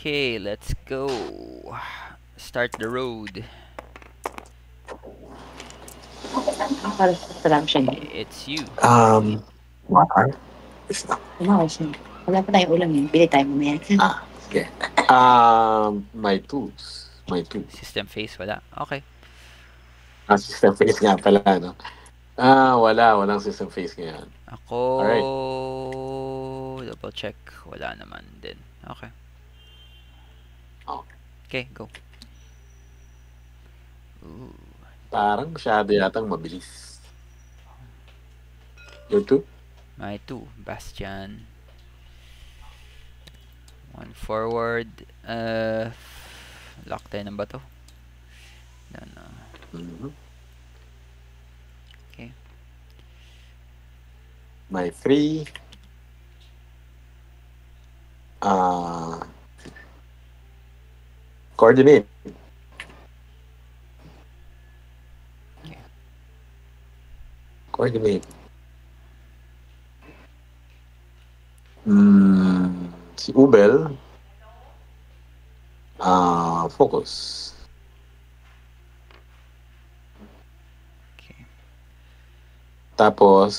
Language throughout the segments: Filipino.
Okay, let's go. Start the road. Para sa production. It's you. What are? It's not. Umawas na. Wala pa tayong ulam eh. Bili tayo mamaya. Okay. My tools. My tools. System phase, wala. Okay. System phase nga pala, no? Wala. Walang system phase ngayon. Ako, Alright. double check. Wala naman din. Okay. Oh. Okay, go. Ooh. Parang masyado yatang mabilis. Your two? My 2, Bastion. 1 forward. Lock tayo ng bato. Yan. Mm-hmm. Okay. My 3. Coordinate. Okay. Coordinate. Si Ubel. Focus. Okay. Tapos,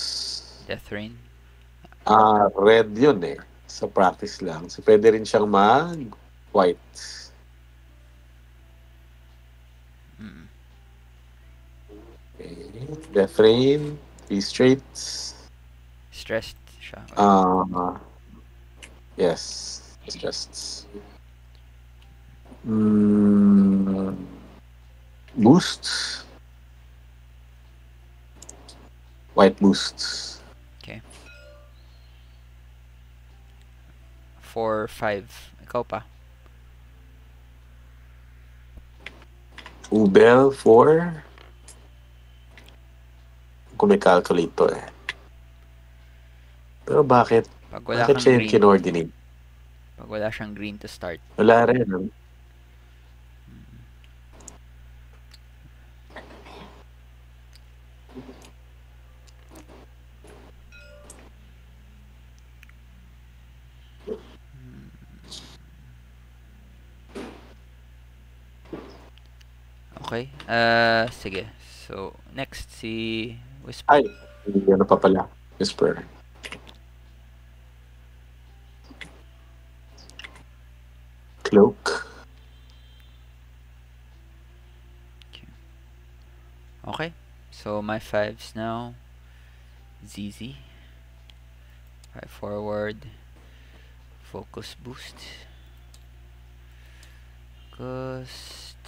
Death Rain. red yun eh. Sa practice lang. So, pwede rin siyang mag-white. Okay. Death Rain. 3 straights. Stressed siya. Yes. Just. Boost. White boost. Okay. 4, 5. Ikaw pa. Ubel 4. Kung may calculator eh. Pero bakit? Pag wala Bakit kang siya yung green. kinordinate? Pag wala siyang green to start. Wala rin. Okay. Sige. So, next si Whisper. Ay, ano pa pala? Whisper. Cloak. Okay. So, my 5s now. ZZ. 5 forward. Focus boost. Ghost.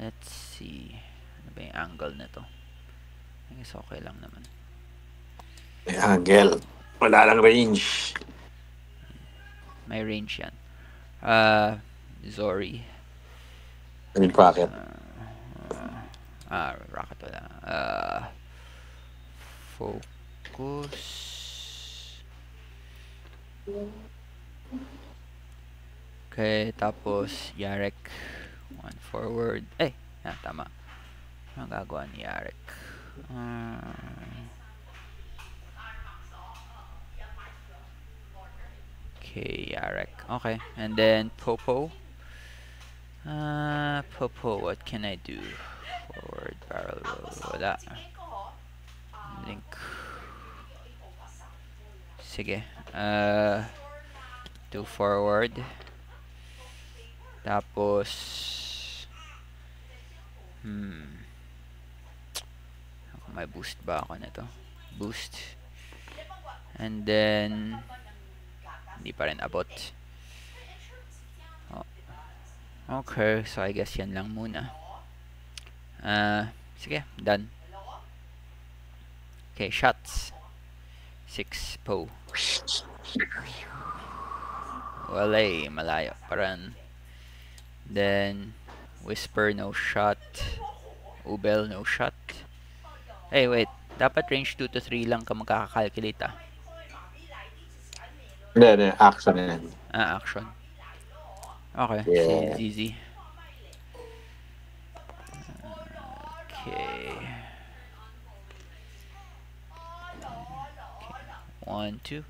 Let's see. Ano ba yung angle nito? I guess okay lang naman. May angle. Wala lang range. May range yan. Zori. I mean, rocket. Rocket wala. Focus. Okay, tapos Yarek. 1 forward. Tama. Ano gagawa ni Yarek? Okay, Yarek. Okay, and then Popo. Popo, what can I do? Forward, barrel roll. Wala. Link. Sige. 2 forward. Tapos may boost ba ako nito? Boost. And then hindi pa rin abot. Okay, so I guess yan lang muna. Sige, done. Okay, shots. 6 po. Wala malayo. Parang then Whisper no shot. Ubel no shot. Wait. Dapat range 2 to 3 lang ka magkakakalculate Hindi. Action yan. Action. Okay. Yeah. Si ZZ. Okay. 1, 2.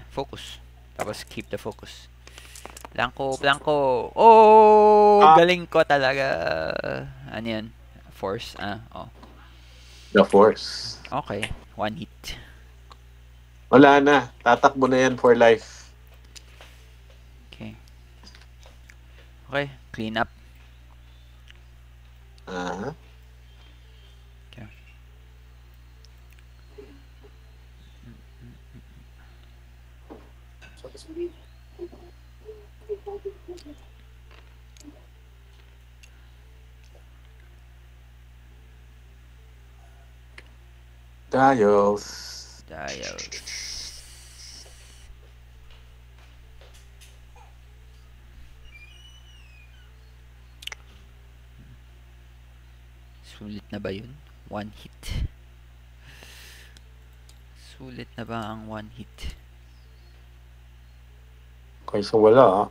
Focus. Tapos keep the focus. Blanco, blanco. Oh, galing ko talaga. Ano yan? Force. Oh. The Force. Okay, 1 hit. Wala na. Tatakbo na yan for life. Okay. Okay, clean up. Aha. Okay. Dials. Sulit na ba yun? 1 hit. Sulit na ba ang 1 hit? Kaysa wala.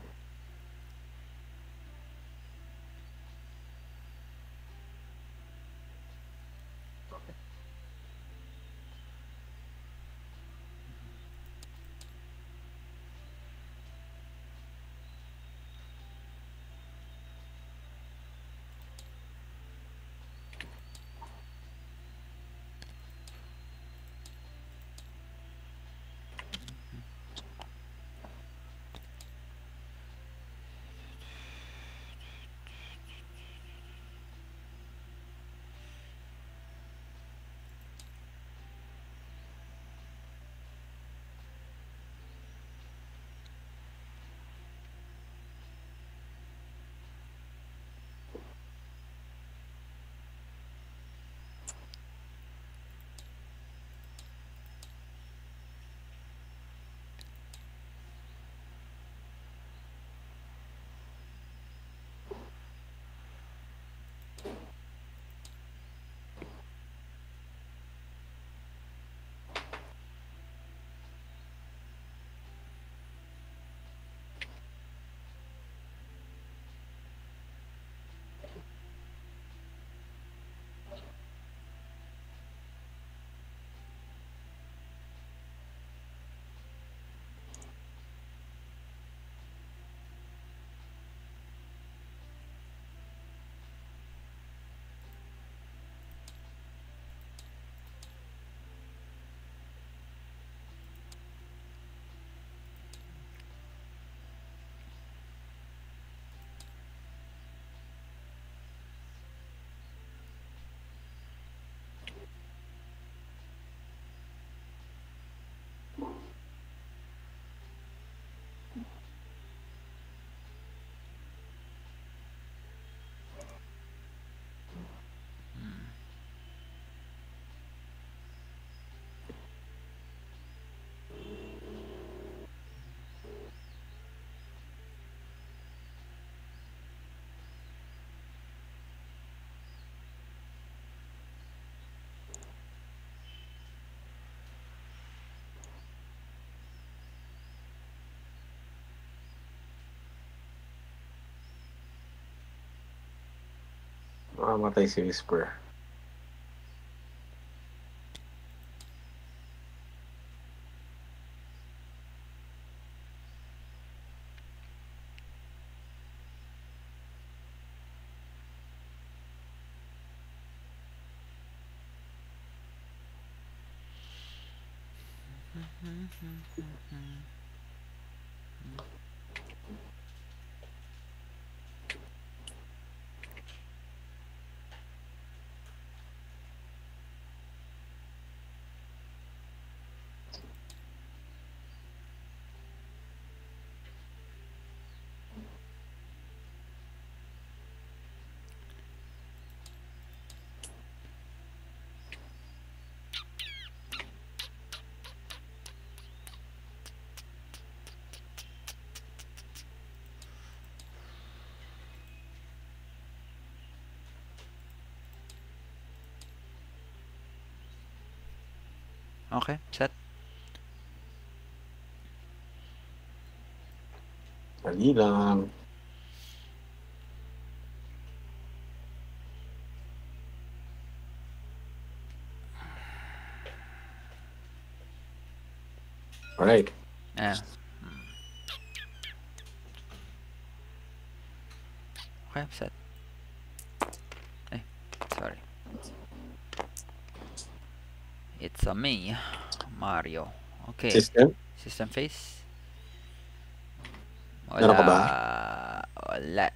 Makamatay si Whisper. Okay, set. Dali lang. Alright. Ah. Hmm. Okay, set. Eh, sorry. It's a me, Mario. Okay. System? System phase. Meron ka ba? Wala.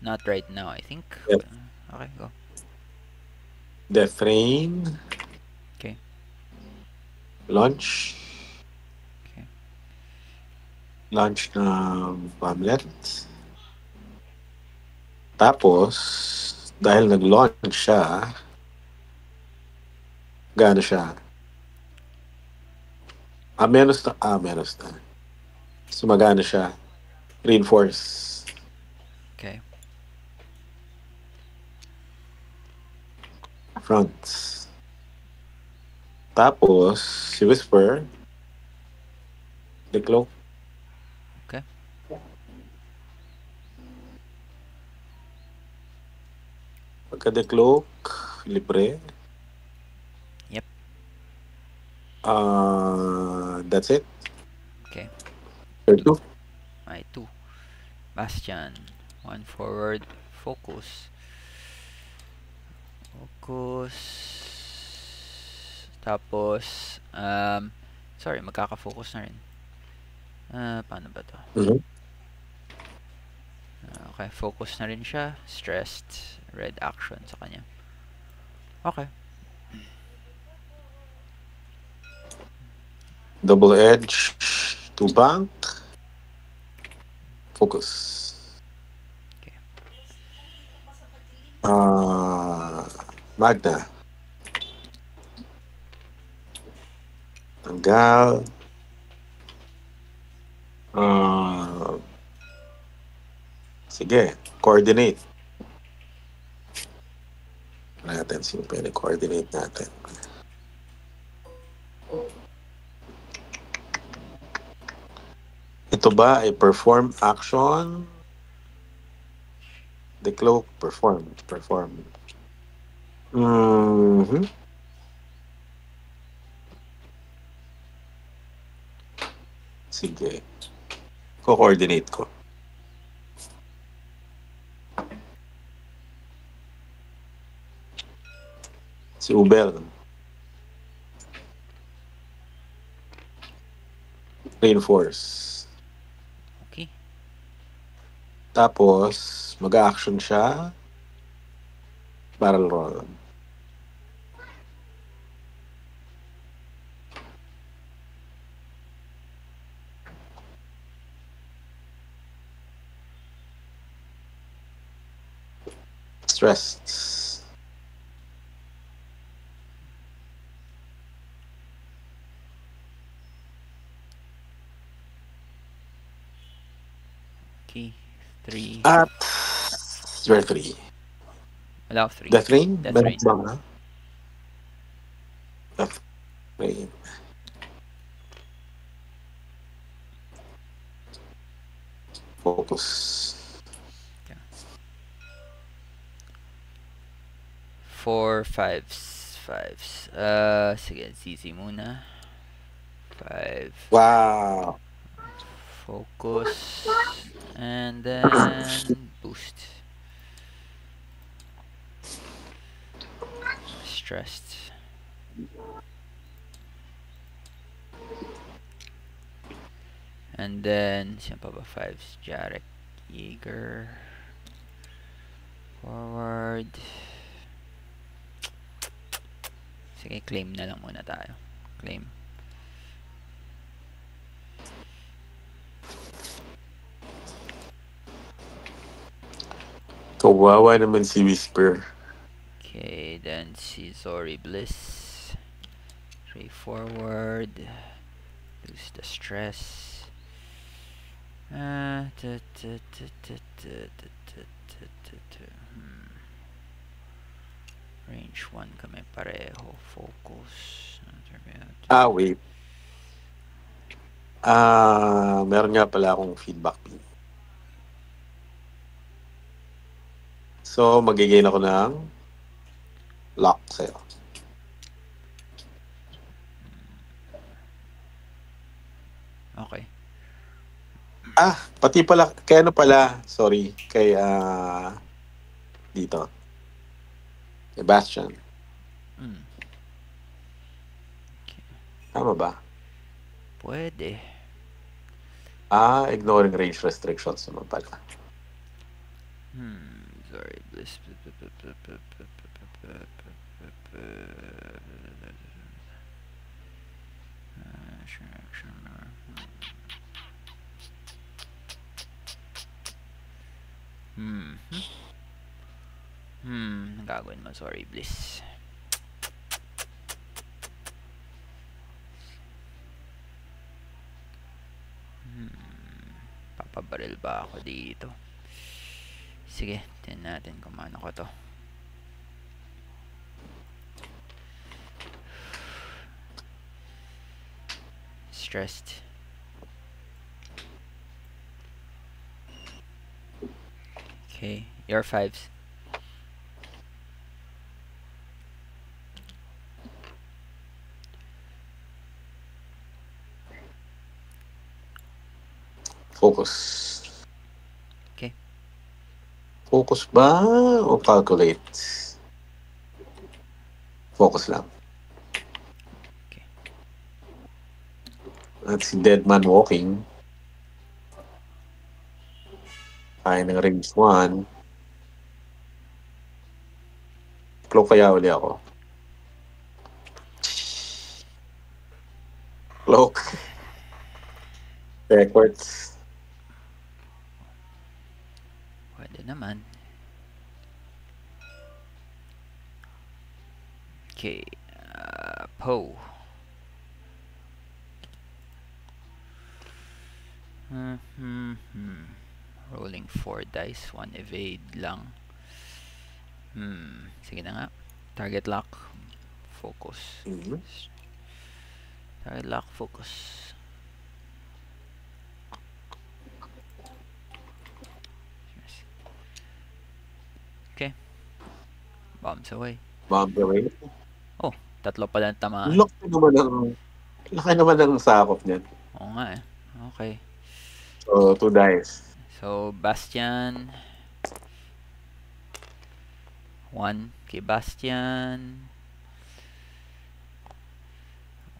Not right now, I think. Yep. Okay, go. Death Rain. Okay. Launch. Okay. Launch ng Pamlet. Tapos, dahil nag-launch siya, gaano siya? Menos na. So, magano siya? Reinforce. Okay. Front. Tapos, si Whisper, Decloak. Okay. Pagka-Decloak, libre. Yep. That's it. Okay. Turn 2. My 2. Bastion. 1 forward. Focus. Tapos, sorry, magkaka-focus na rin. Paano ba to? Mhm. Okay, focus na rin siya. Stressed. Red action sa kanya. Okay. Double Edge. 2 bank. Focus. Okay. Magna. Tanggal. Sige. Coordinate. Natin. Sino pwede coordinate natin? Ito ba ay perform action? Decloak. Perform. Mhm. Sige. Ko-coordinate ko. Si Ubel. Reinforce. Okay. Tapos, mag-action siya. Barrel roll. Stressed. Okay. 3. At your 3. Wala 3. Death Rain? Death Meron Rain. ba nga? Death Rain. Focus. 4 5s. Sige, ZZ muna. 5. Wow. Focus. And then boost. Stressed. And then, sino pa ba? 5s. Jarek. Jaeger. Forward. Sige, claim na lang muna tayo. Claim. Kawawa naman si Whisper. Okay, then si Zori Bliss. 3 forward. Lose the stress. Range 1 kami pareho. Focus. Wait. Meron nga pala akong feedback pin. So, magigain ako ng lock sa'yo. Okay. Pati pala, kay ano pala, sorry, kay, dito, kay Bastion. Hmm. Okay. Tama ba? Pwede. Ignoring range restrictions naman pala. Sorry, bliss. Ang gagawin mo, sorry, bliss. Papabaril ba ako dito? Sige, tingnan natin kung paano ko to. Stressed. Okay, your fives. Focus. Okay. Focus ba o calculate? Focus lang. Okay. At si Deadman Walking. Kaya ng range 1. Cloak kaya uli ako. Cloak. Records. Pwede naman. Okay. Poe. Rolling 4 dice. 1 evade lang. Sige na nga. Target lock. Focus. Target lock. Focus. Okay. Bombs away. Bombs away. Oh, tatlo pala ang tamaan. Laki naman ng sakop niyan. Oo nga eh. Okay. So, 2 dice. So, Bastian. 1 kay Bastian.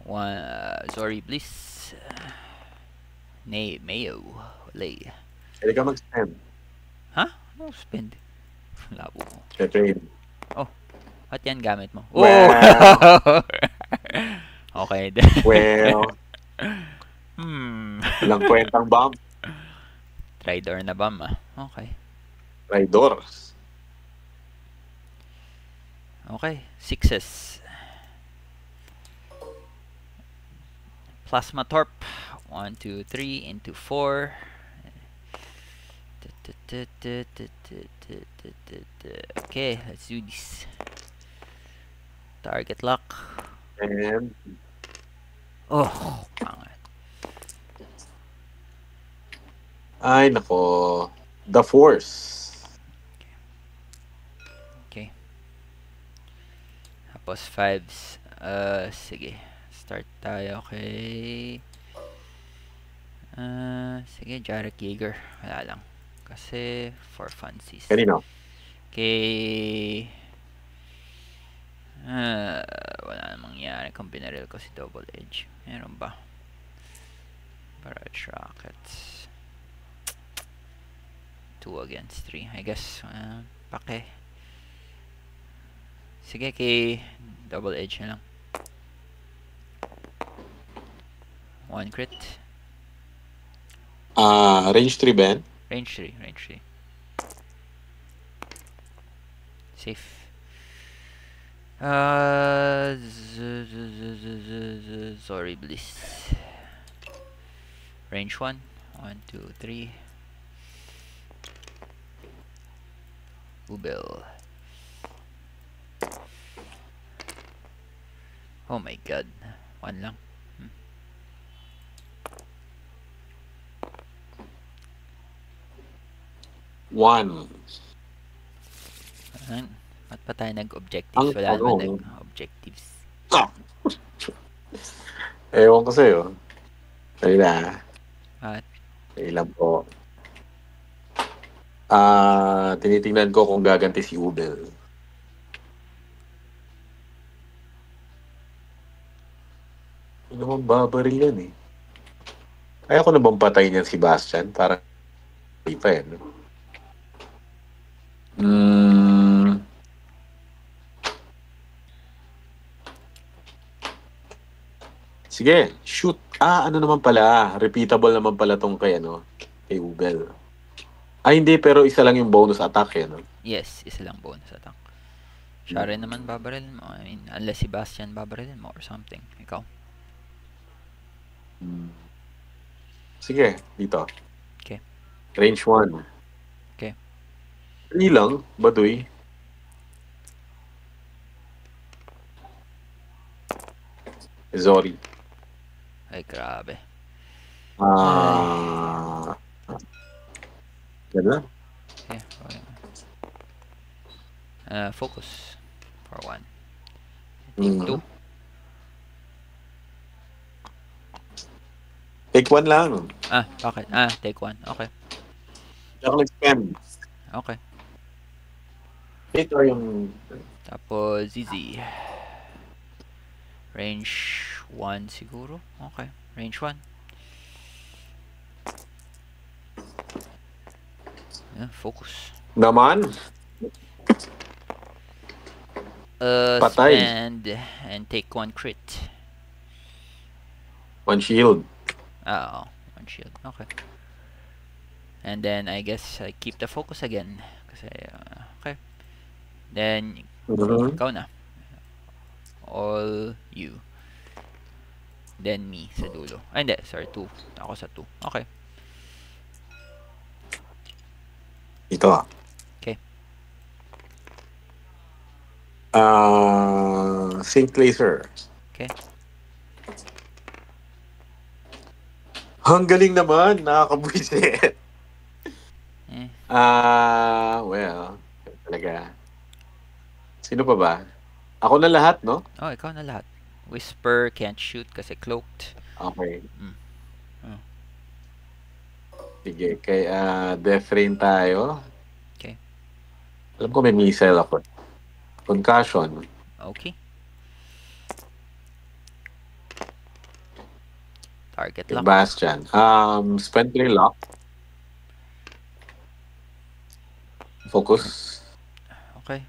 1 Zori Bliss. Nay, Mayo. Lay. Pwede ka mag-spend. Ha? No spend. Labo mo. Trade. At yan gamit mo. Well. Oh! Okay. Well. Ilang kwentang bomb. Tridor na bomb ah. Okay. Raidor. Okay. Sixes. Plasma Torp. 1, 2, 3 into 4. Okay, let's do this. Target lock. And Oh, pangat. ay nako, the Force. Okay. Tapos fives. Sige. Start tayo kay sige, Jarek Yeager. Wala lang. Kasi for funsies. Kanino? Kay wala namang mangyari kung binaril ko si Double Edge. Meron ba? Barrage Rockets. 2 against 3. I guess, pake. Sige, kay Double Edge na lang. 1 crit. Range 3 Ben. Range 3. Safe. Sorry, Bliss. Range 1. 1, 2, 3. Ubel. Oh my god. 1 lang. 1. Ba't pa tayo nag-objectives? Wala naman nag-objectives. Ewan ko sa'yo. Kaya Ilan po. Tinitingnan ko kung gaganti si Ubel. Ano naman babaril yan eh. Kaya ko na bang patayin yan si Bastian? Parang hindi pa yan. Sige, shoot. Ano naman pala. Repeatable naman pala tong kay, kay Ubel. Hindi, pero isa lang yung bonus attack eh, no? Yes, isa lang bonus attack. Siya rin naman babarilin mo. I mean, unless si Bastian babarilin mo or something. Ikaw. Sige, dito. Okay. Range 1. Okay. 3 lang, Baduy. Sorry. Ay, grabe. Ganda. Okay, okay. Focus for 1. Take 2. Take 1 lang. Bakit? Take 1. Okay. Ako nag-spam. Okay. Ito yung... Tapos, ZZ. Range 1 siguro. Okay. Range 1. Focus. Naman. Patay. Spend and take 1 crit. 1 shield. 1 shield. Okay. And then, I guess, I keep the focus again. Kasi, okay. Then, ikaw na. All you. Then me sa dulo. Hindi. Sorry, 2. Ako sa 2. Okay. Ito. Okay. Sync laser. Okay. Ang galing naman. Nakakabwisit. Well, talaga. Sino pa ba? Ako na lahat, no? Ikaw na lahat. Whisper, can't shoot kasi cloaked. Okay. Sige, kay Death Rain tayo. Okay. Alam ko may missile ako. Concussion. Okay. Target Kay lock. Bastian. Spend 3 lock. Focus. Okay.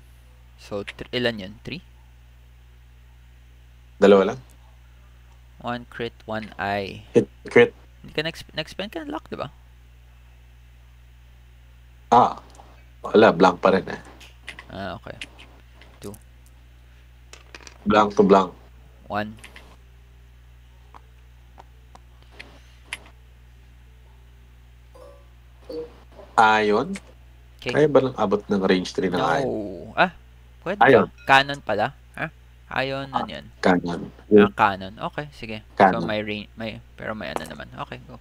So, ilan yun? 3? 2 lang. 1 crit, 1 eye. Hit crit. Hindi ka nag-spend ka ng lock, diba? Wala. Blank pa rin eh. Okay. 2. Blank to blank. 1. Yun. Okay. Kaya ba lang abot ng range 3 ng iron? No. Pwede Iron. ba? Canon pala. Iron, ano yan? Canon. Canon. Okay, sige. Canon. So, may range, pero may ano naman. Okay, go.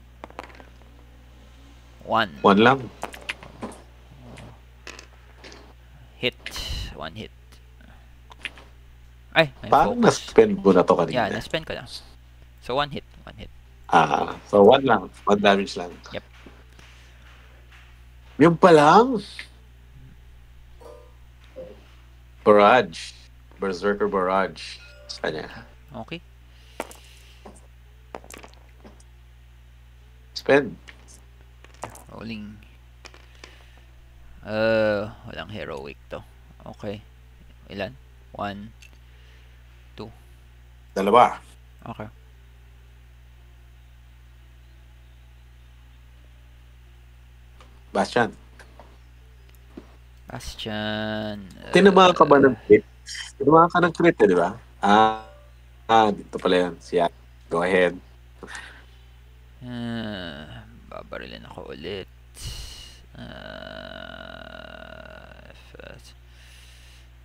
1. 1 lang. Hit. 1 hit. Ay, may Parang focus. na-spend mo na to kanina. Yeah, na-spend ko na. So, 1 hit. 1 hit. So 1 lang. 1 damage lang. Yep. Yung pa lang. Barrage. Berserker Barrage. Sa kanya. Okay. Spend. Rolling. Walang heroic to. Okay. Ilan? 1, 2. 2. Okay. Bastian. Tinamaan ka ba ng crit? Tinamaan ka ng crit, di ba? Dito pala yan. Siya. Go ahead. Babarilin ako ulit.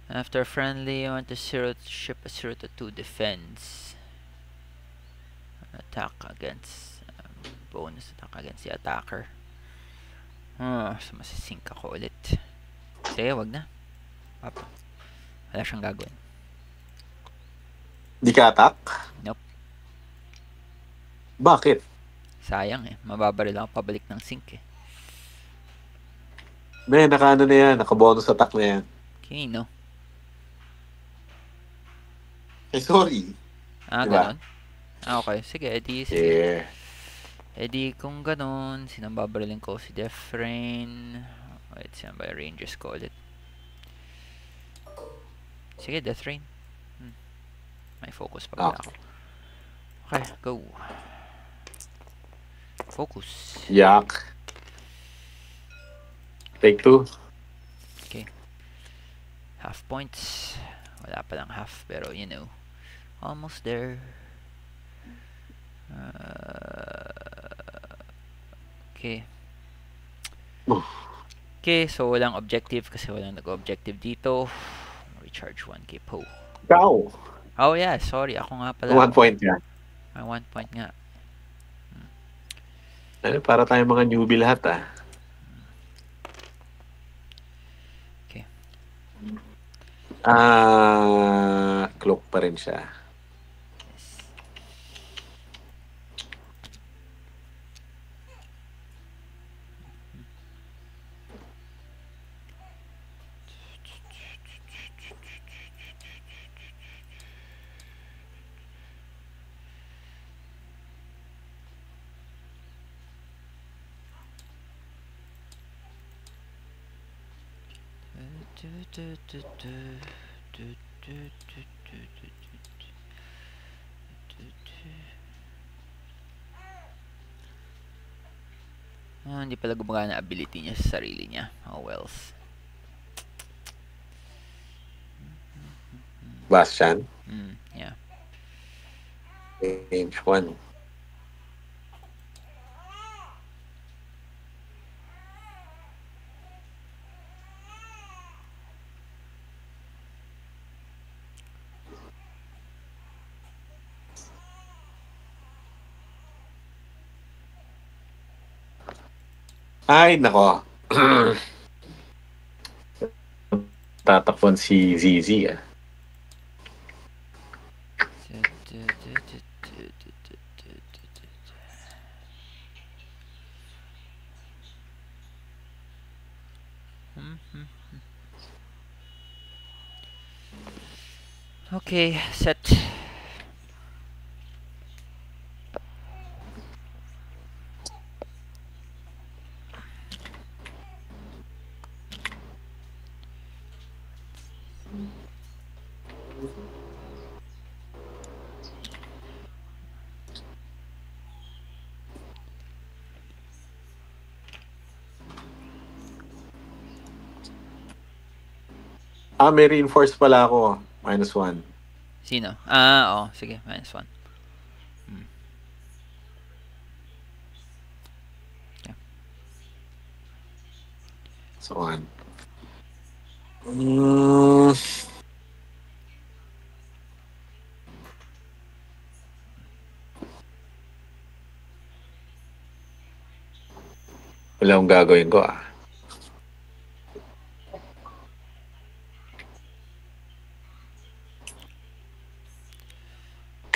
After friendly, I want to ship a 0 to 2 defense. Attack against bonus attack against the attacker. So masisync ako ulit. Sige, wag na. Wala siyang gagawin. Di ka attack? Nope. Bakit? Sayang eh. Mababaril ako pabalik ng sink eh. Naka-ano na yan. Naka-bonus attack na yan. Okay, no? Sorry. Diba? Ganon? Okay. Sige, sige. Yeah. Kung ganon, sinang babarilin ko? Si Defrain. Wait, saan ba yung ranges ko ulit? Sige, Deathrain. May focus pa pala ako. Okay, go. Focus. Yak. Take 2. Okay. Half points. Wala pa lang half, pero you know. Almost there. Okay. Okay, so walang objective kasi walang nag-objective dito. Recharge 1k po. Ikaw. Oh yeah, sorry. Ako nga pala. 1 point nga. May 1 point nga. Para tayong mga newbie lahat ah. Okay. Cloak pa rin siya. Hindi pala gumagana ability niya sa sarili niya. Oh wells. Bastion. Yeah. Range 1. Ay, nako. Tatakpan si ZZ ah. Okay, set. May reinforce pala ako. -1. Sino? Sige, -1. Yeah. So on. Wala akong gagawin ko ah.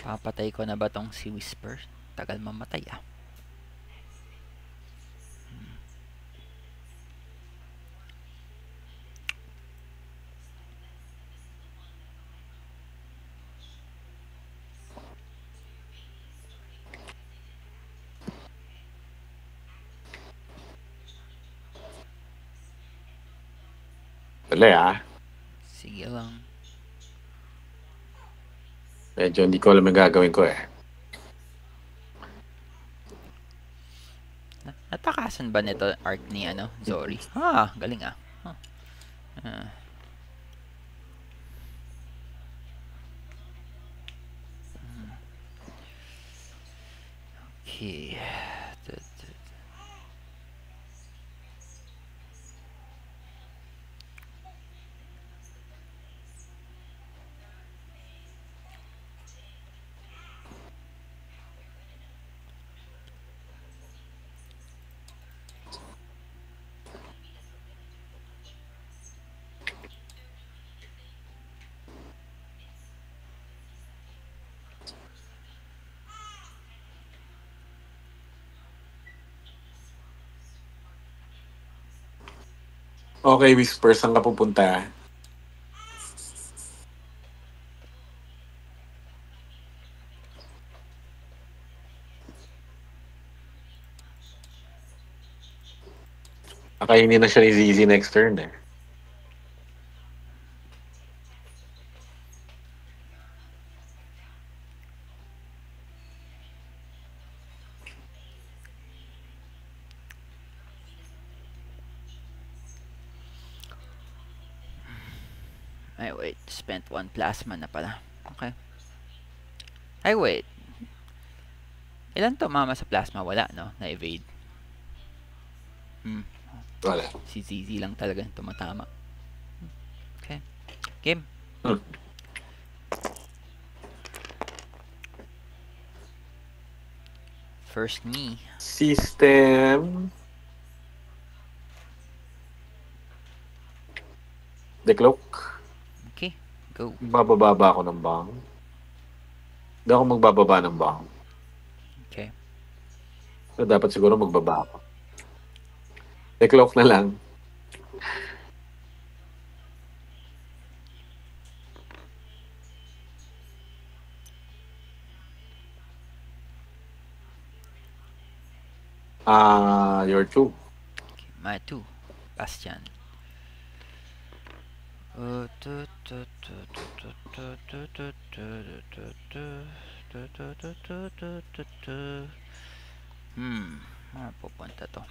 Papatay ko na ba tong si Whisper? Tagal mamatay ah. Wala ah. Sige lang. Medyo hindi ko alam ang gagawin ko eh. Natakasan ba nito arc ni Zori? Galing ah. Okay. Okay, Whisper, saan ka pupunta? Kakainin na siya ni Zizi next turn eh. Ay, wait. Spent 1 plasma na pala. Okay. Ay, wait. Ilan tumama sa plasma? Wala, no? Na-evade. Wala. Si ZZ lang talaga tumatama. Okay. Game. Hmm. First me. System. Decloak. Okay. Go. Bababa ako ng bang. Hindi ako magbababa ng bang. Okay. So, dapat siguro magbaba ako. Decloak na lang. You're two. Okay. My 2. Bastion. Ano pupunta to?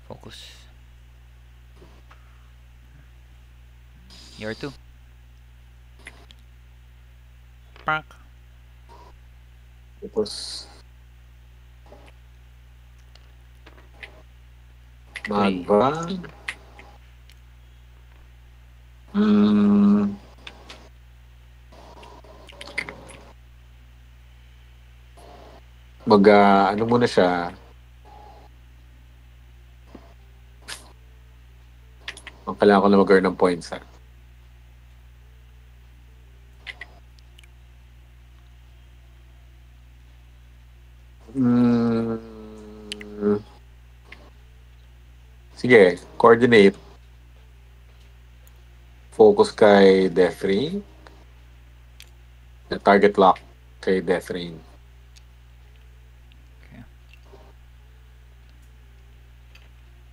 Focus. You're 2. Park. Tapos, Three. magbang. Ano muna siya. Kailangan ko na mag-earn ng points ha. Sige, coordinate. Focus kay Death Ring. Target lock kay Death Ring. Okay.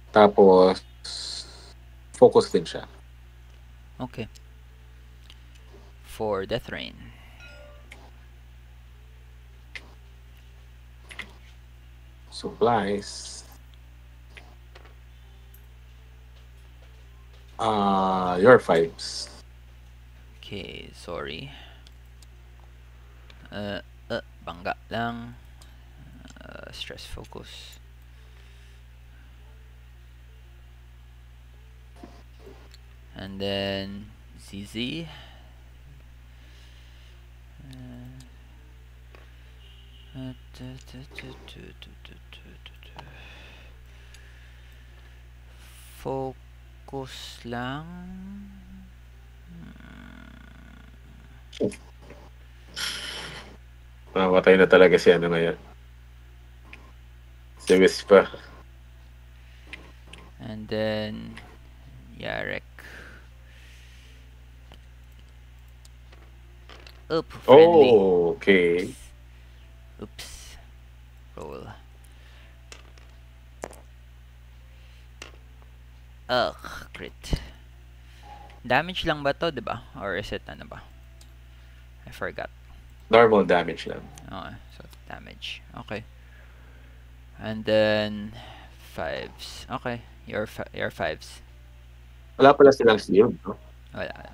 Tapos, focus din siya. Okay. For Death Rain. Supplies. Your 5s. Okay, sorry. Bangga lang. Stress focus. And then ZZ. Focus lang. Mamatay na talaga si ano ngayon. Si Wispa. And then Yarek. Up, friendly. Oh, okay. Oops. Roll. Ugh, crit. Damage lang ba to, diba? Or is it ano ba? I forgot. Normal damage lang. Okay, so damage. Okay. And then 5s. Okay, your 5s. Wala pala silang shield, no? Wala.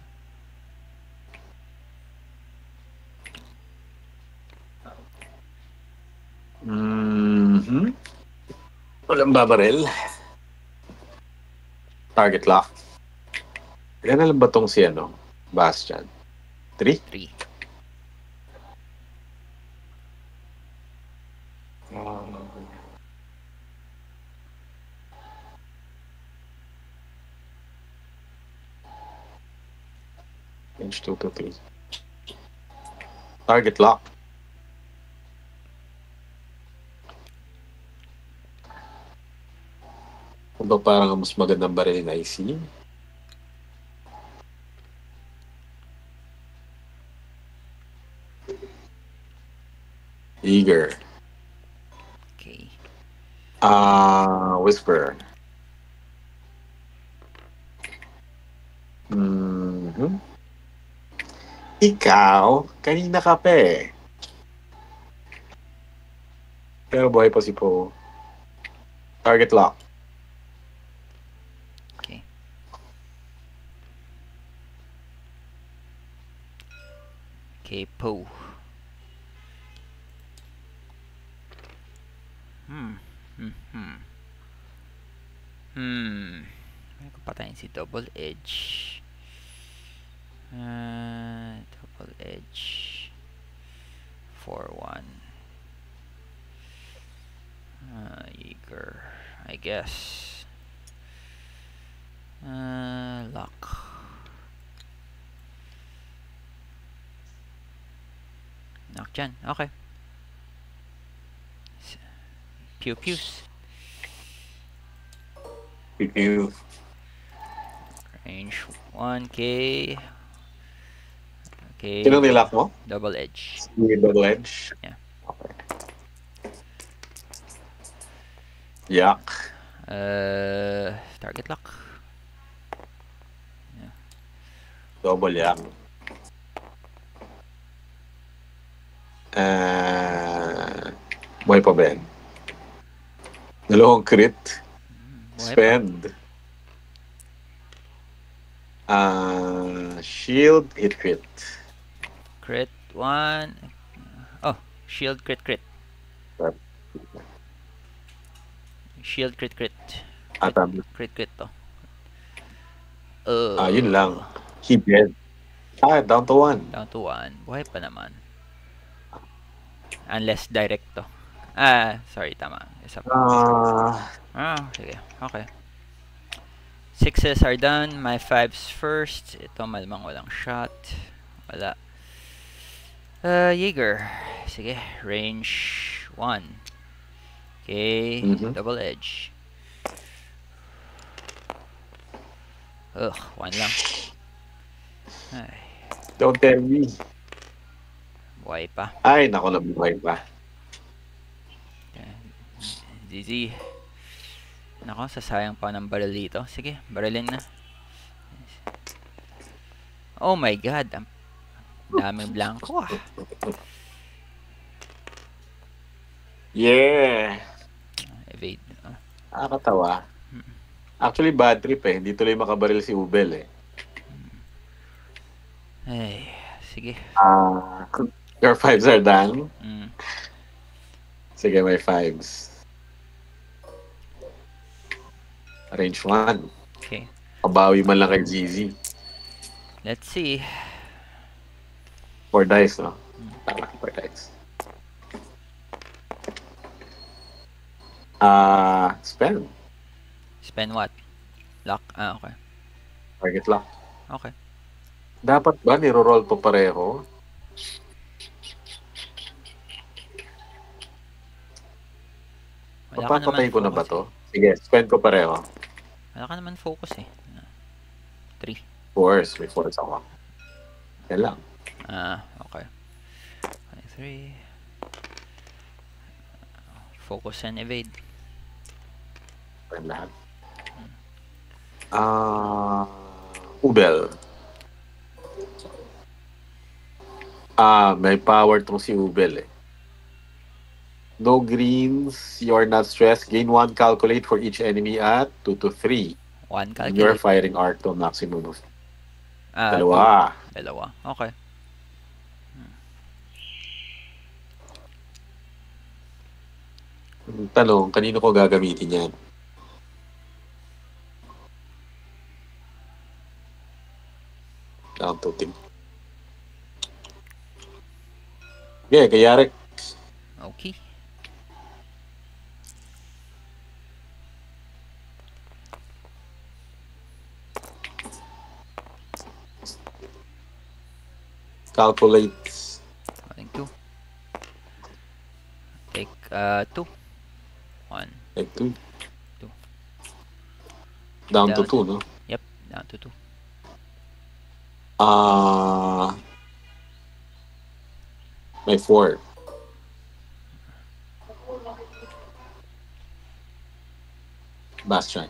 Walang babarel. Target lock. Ilan na lang ba tong si ano? Bastion? 3? 3. Range 2 to 3. Target lock. Ano ba parang ang mas magandang baril na IC? Eager. Okay. Whisper. Mhm. Ikaw, kanina ka pa eh. Pero buhay pa si Poe. Target lock. Okay. Okay, Poe. May ko patayin si Double Edge. Double Edge. 4-1. Eager. I guess. Lock. Knock dyan. Okay. Pew pews. Pew. Range 1K. Okay. Sinong nilock mo? Double Edge. Si Double Edge? Yeah. Okay. Yak. Target lock. Double yak. Buhay pa ba yan? Dalawang crit. Buhay pa. Spend. Shield, hit crit. Crit 1. Oh, shield crit crit. Shield crit crit. Atam. Crit crit to. Yun lang. He dead. Down to 1. Down to 1. Buhay pa naman. Unless direct to. Sorry, tama. Isa pa. Sige. Okay. 6s are done. My 5s first. Ito malamang walang shot. Wala. Jaeger. Sige. Range 1. Okay. Double Edge. Ugh. 1 lang. Ay. Don't tell me. Buhay pa. Ay, nako, nabuhay pa. GG. Nako, sasayang pa ng baril dito. Sige, barilin na. Oh my god. Ang daming blanco ah. Yeah. Evade. Nakakatawa. Actually, bad trip eh. Hindi tuloy makabaril si Ubel eh. Ay, sige. Your 5s are done? Mm. Sige, may 5s. Range 1. Okay. Kabawi man lang kay GZ. Let's see. 4 dice, no? Tama, 4 dice. Spend. Spend what? Lock? Okay. Target lock. Okay. Dapat ba niro-roll to pareho? Papapatay ko na ba to? Sige, spend ko pareho. Wala ka naman focus eh. 3. Force. May force ako. Yan lang. Okay. 3. Focus and evade. Yan lahat. Ubel. May power tong si Ubel eh. No greens, you're not stressed. Gain 1 calculate for each enemy at 2 to 3. 1 calculate. You're firing arc to maximum of Dalawa. Okay. Tanong, kanino ko gagamitin yan? Down to team. Yeah, kay Yarek. Okay. Calculate. Take 2. 1. Take 2. Two. Down to Down. 2, no? Yep, down to 2. May 4. Bastion.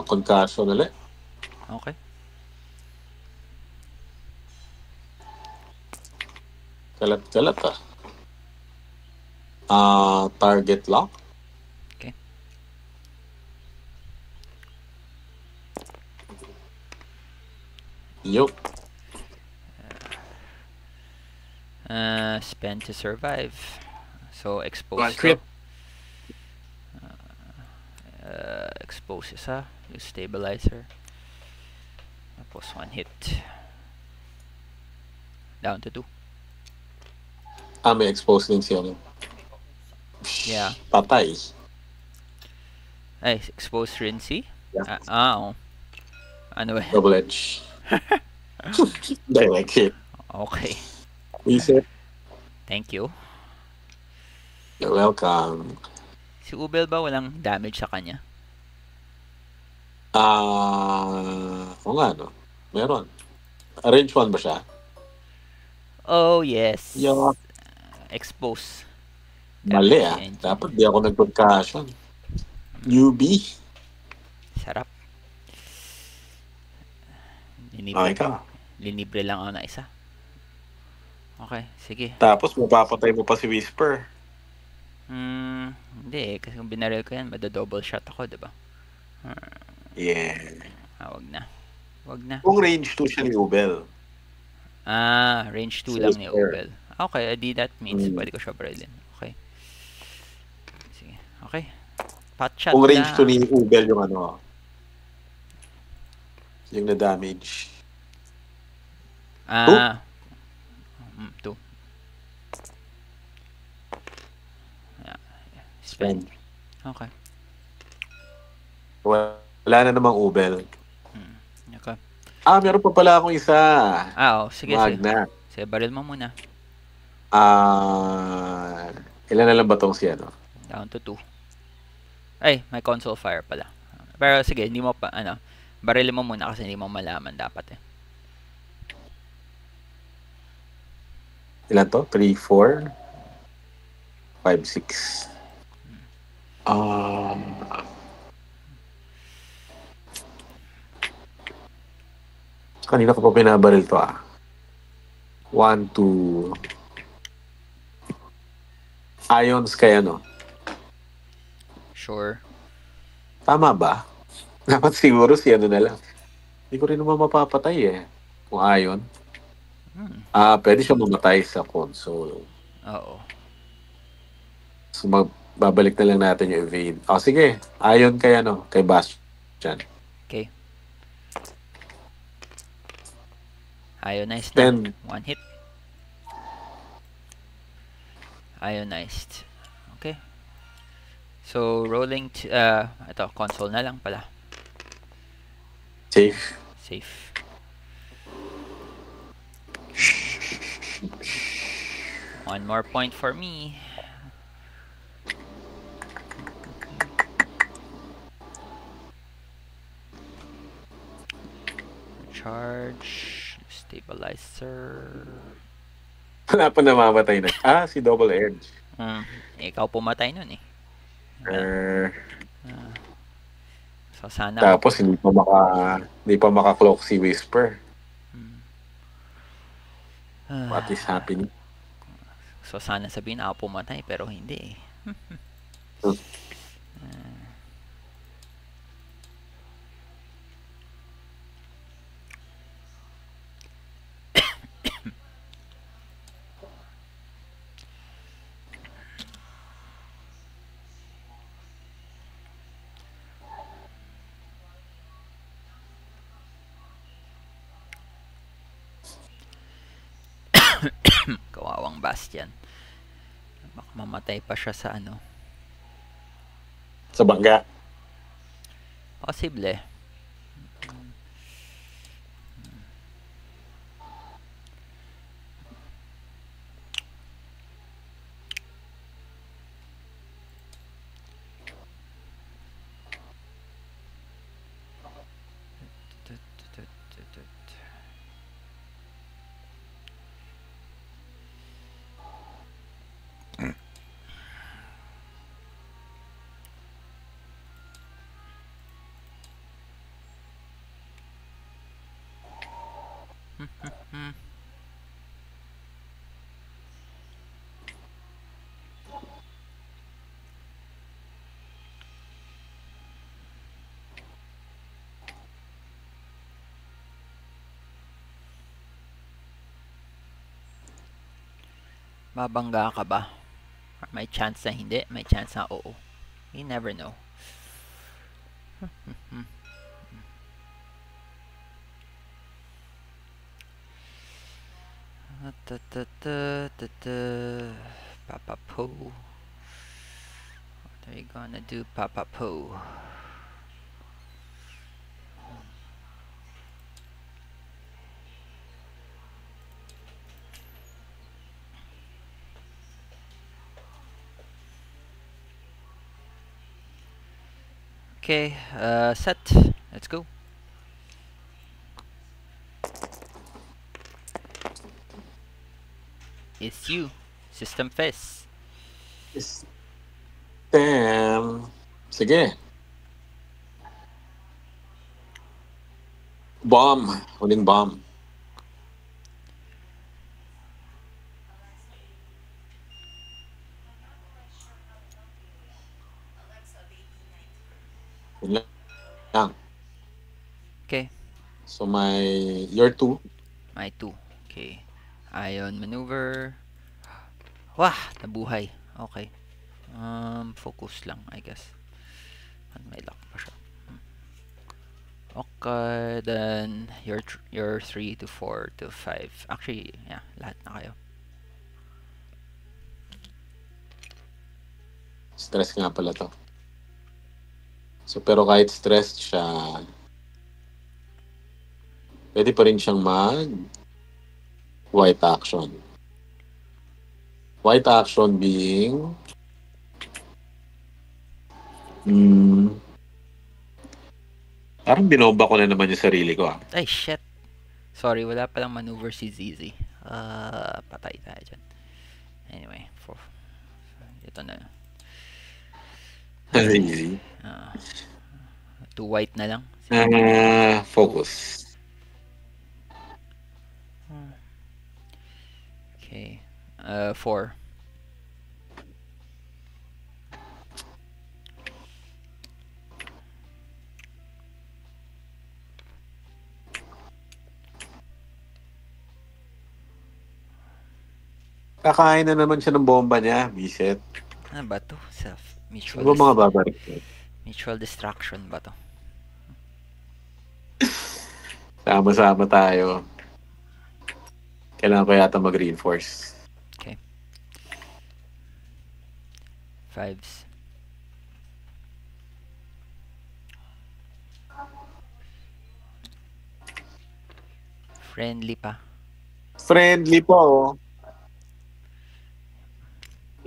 Concussion ulit. Okay. Kalat-kalat target lock. Okay. Yup. Spend to survive. So, expose One to. crit. Expose isa. Use stabilizer. Tapos 1 hit. Down to 2. May expose din siya. Yeah. Patay. Ay, expose rin si? Yeah. Oo. Ano ba? Double edge. Direct hit. Okay. Reset. Thank you. You're welcome. Si Ubel ba walang damage sa kanya? Oo nga, no? Meron. Range 1 ba siya? Oh, yes. Yeah. Expose. Mali FFG. Dapat di ako nag-concussion. Newbie. Sarap. Okay ka. Linibre lang ako na isa. Okay, sige. Tapos mapapatay mo pa si Whisper. Hindi eh. Kasi kung binaril ko yan, mada-double shot ako, diba? Yeah. Wag na. Wag na. Kung range 2 siya ni Ubel. Range 2 Si lang ni Whisper. Ubel. Okay, adi that means pwede ko siya barilin. Okay. Sige. Okay. Pot shot Kung range lang. 2 ni Ubel yung yung na-damage. 2. Yeah. Spend. Okay. Wala na namang Ubel. Okay. Meron pa pala akong isa. Sige, sige. Magna. Sige, baril mo muna. Ilan na lang ba tong si Down to 2. Ay, may console fire pala. Pero sige, hindi mo pa, barilin mo muna kasi hindi mo malaman dapat eh. Ilan to? 3, 4, 5, 6. Kanina ko pa pinabaril to 1, 2. Ions kaya Sure. Tama ba? Dapat siguro si na lang. Hindi ko rin naman mapapatay kung Ion. Pwede siya mamatay sa console. Oo. So babalik na lang natin yung evade. Sige. Ion kay kay Bastion. Okay. Ionized na. 1 hit. Ionized. Okay. So, rolling ito, console na lang pala. Safe. Safe. One more point for me. Charge. Stabilizer. Wala pa namamatay na. Si Double Edge. Ikaw pumatay nun eh. So sana tapos hindi pa maka-clock si Whisper. What is happening? So sana sabihin ako pumatay pero hindi eh. Kawawang Bastion. Baka mamatay pa siya sa sa bangga. Posible. Mabangga ka ba? May chance na hindi, may chance na oo. You never know. Papa Po. What are you gonna do, Papa Po? Okay, set. Let's go. It's you, System Fizz. Damn. Sige. Bomb. Huling bomb. Yun lang. Okay, So your 2. my 2. Okay. Ion maneuver. Wah! Nabuhay. Okay. Focus lang, I guess. May luck pa siya. Okay, then your 3 to 4 to 5. Actually, yeah, lahat na kayo. Stress nga pala to. So, pero kahit stressed siya, pwede pa rin siyang white action. White action being parang binomba ko na naman yung sarili ko. Ay, shit. Sorry, wala palang maneuver si ZZ. Patay tayo dyan. Anyway, ito na. Easy. 2 white na lang. Focus. Okay. 4. Kakain na naman siya ng bomba niya, biset. Ano ba to? Mutual, Ano ba mga babarik? mutual distraction ba to? Sama-sama tayo. Kailangan ko yata mag-reinforce. Okay. 5s. Friendly pa. Friendly po.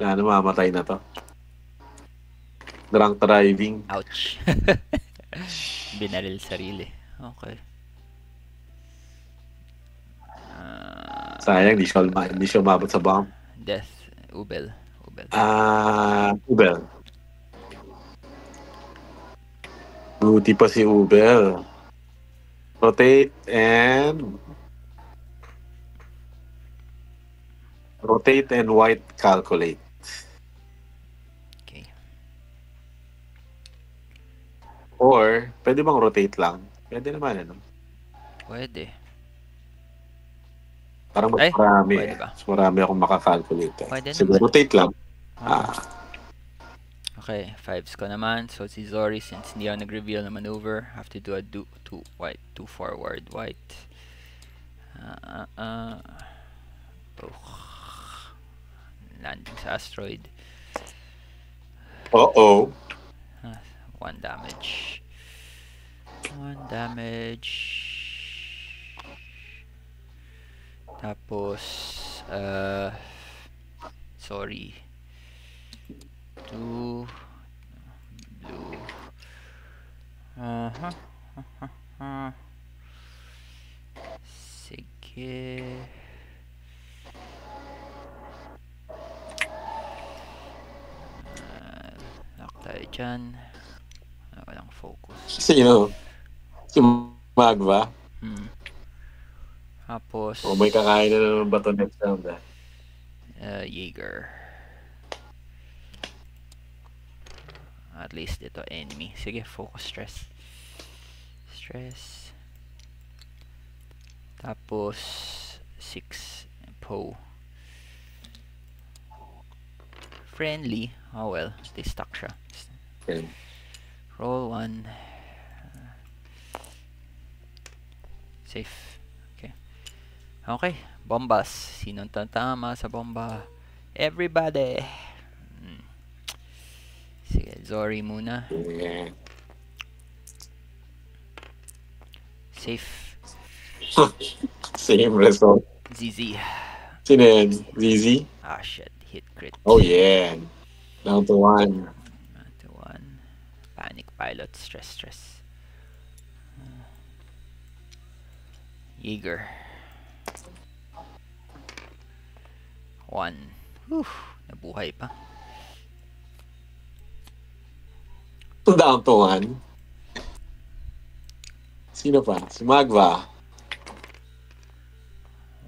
Wala na, mamatay na to. Drunk driving. Ouch. Binaril sarili. Okay. Sayang, di siya umabot sa bomb. Death. Ubel. Ubel. Buti pa si Ubel. Rotate and white calculate. Okay. Or, pwede bang rotate lang? Pwede naman, ano? Pwede. Parang mas Ay, marami. pwede ba? Mas marami akong makakalculate. Pwede Sige, naman. rotate lang. Okay, 5s ko naman. So si Zori, since hindi ako nag-reveal na maneuver, have to do a 2 white, 2 forward white. Landing sa asteroid. 1 damage. 1 damage. Tapos, sorry. 2 blue. Sige. Lock tayo dyan. Walang focus. Sino? Si Magva? Tapos, O may kakain na ng bato next round ah. Jaeger. At least ito enemy. Sige, focus stress. Stress. Tapos 6 Poe. Friendly. Oh well, they stuck siya. Okay. Roll 1. Safe. Okay. Okay, bombas. Sinong tatama sa bomba? Everybody. Sige, Zori muna. Yeah. Safe. Same result. ZZ. Sino yan? ZZ? Ah, shit. Hit crit. Oh yeah. Down to 1. Down to 1. Panic pilot. Stress. Jaeger. 1. Whew. Nabuhay pa. Down to 1. Sino pa? Si Magva.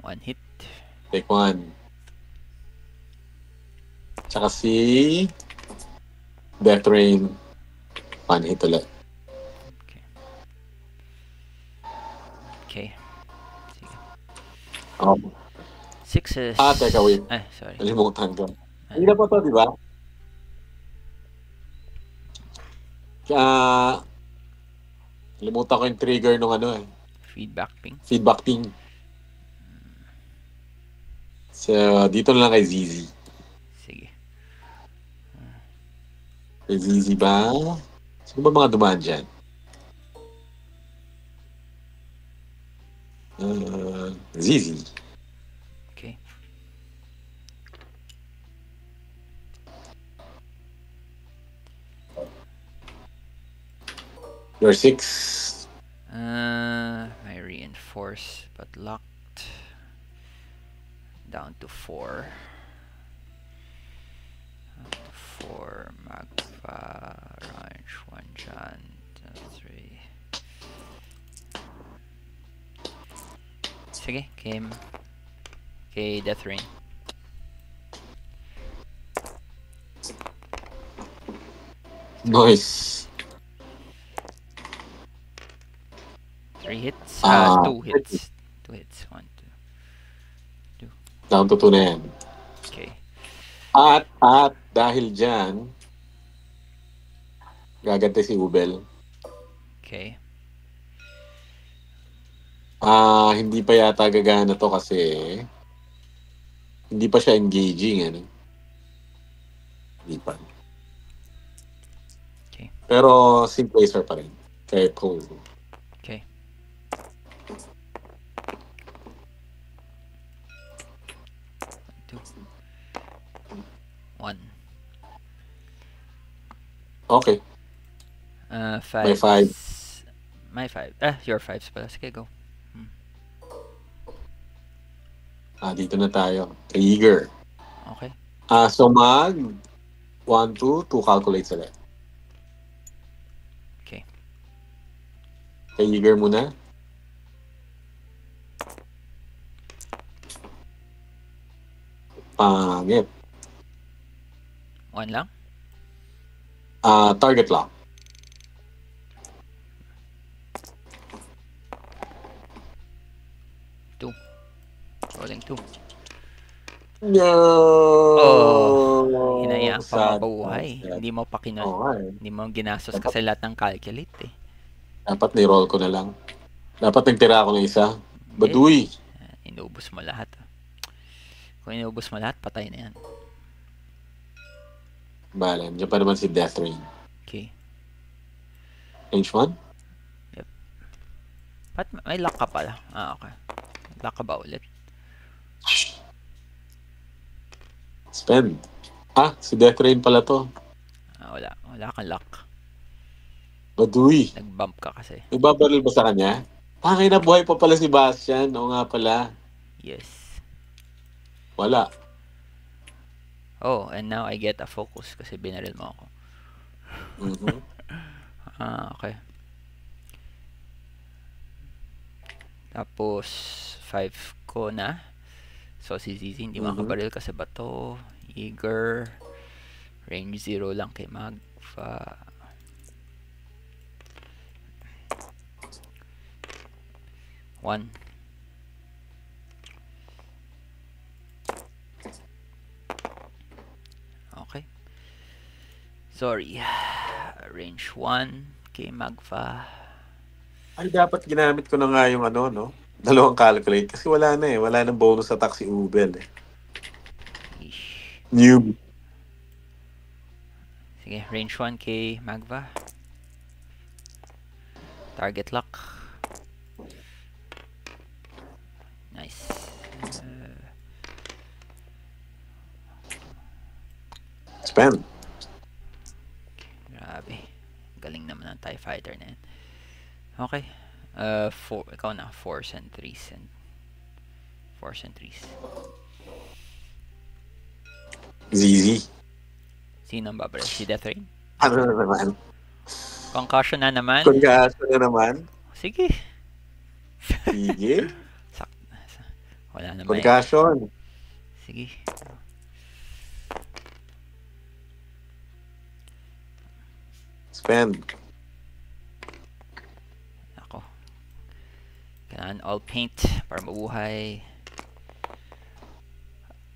1 hit. Take 1. Tsaka si Death Rain. 1 hit ulit. Okay. Sige. Oh. 6 is... Teka, wait. Sorry. Nalimutan ko. Hindi na pa to, di ba? Nalimutan ko yung trigger nung Feedback ping. feedback ping. So, dito na lang kay ZZ. Sige. Kay ZZ ba? Sino ba mga dumaan dyan? ZZ. Okay. You're 6. My reinforce, but locked. Down to 4. Down to 4. Magva. Ranch. 1 Jan. 3. Sige, game. Okay, Death Rain. Nice. 3 hits? 2 hits. 2 hits. 1, 2. Down to 2 na yan. Okay. At dahil dyan, gagante si Ubel. Okay. Hindi pa yata gagana to kasi hindi pa siya engaging. Hindi pa. Okay. Pero sim placer pa rin. Kaya cool. Okay. Two. 1. Okay. 5. May 5. My 5. Your 5s pala. Sige, go. Dito na tayo. Trigger. Okay. So mag 1, 2 calculate ulit. Okay. Trigger muna. Pangit. 1 lang? Target lock. Rolling 2. No! Hinayaan pa Sad. mabuhay. Sad. Hindi mo pa hindi mo ginastos kasi lahat ng calculate eh. Dapat ni-roll ko na lang. Dapat nagtira ako ng isa. Baduy. Inubos mo lahat. Kung inubos mo lahat, patay na yan. Bala, nandiyan pa naman si Death Rain. Okay. Range 1? May lock ka pala. Okay. Lock ka ba ulit? Spend. Si Death Rain pala to. Wala. Wala kang lock. Baduy. Nag-bump ka kasi. Nagbabaril ba sa kanya? Tangay na buhay pa pala si Bastian. Oo nga pala. Yes. Wala. Oh, and now I get a focus kasi binaril mo ako. Mhm. Okay. Tapos 5 ko na. So, si ZZ hindi Mhm. makabaril kasi bato. Eager. Range 0 lang kay Magva. One. Okay. Sorry. Range 1 kay Magva. Ay, dapat ginamit ko na nga yung ano, no? Dalawang calculate. Kasi wala na eh. Wala nang bonus attack si Ubel eh. Ish. Noob. Sige, range 1 kay Magva. Target lock. Nice. Spend. Grabe. Galing naman ng TIE Fighter na yan. Okay. Ikaw na. 4 sentries and 4 sentries. ZZ. Sino ang babaril? Si Death Rain? Ano na naman? Concussion na naman? Kung gaso na naman. Sige. Sige. Wala naman. Concussion. Sige. Spend. Ako. Kailangan all paint para mabuhay.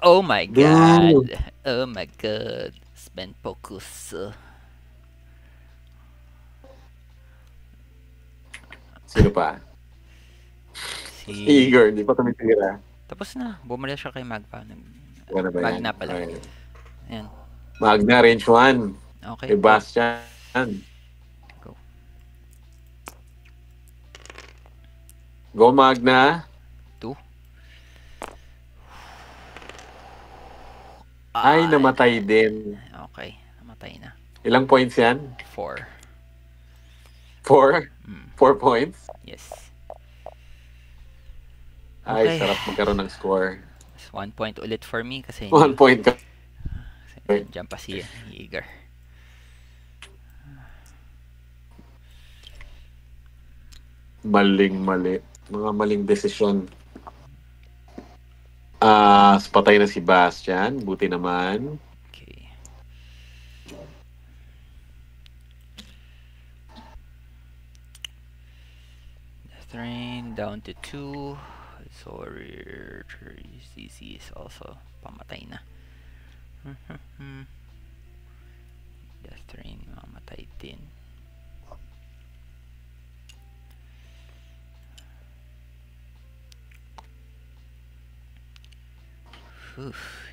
Oh my god. Oh my god. Spend focus. Sino pa? Si... Eager. Hindi pa tumitira. Tapos na. Bumaril siya kay Magpa. Ano ba yan? Magna pala. Okay. Ayan. Magna, range 1. Okay. Kay Bastian. Go. Go, Magna. 2. Ay, namatay din. Okay. Namatay na. Ilang points yan? 4. 4? 4 points? Yes. Ay, Okay. sarap magkaroon ng score. 1 point ulit for me kasi 1 point ka. dyan pa si Eager. Mali. Mga maling desisyon. Patay na si Bastian. Buti naman. Okay. Death Rain down to 2. So CC is also pamatay na. Death Rain mamatay din.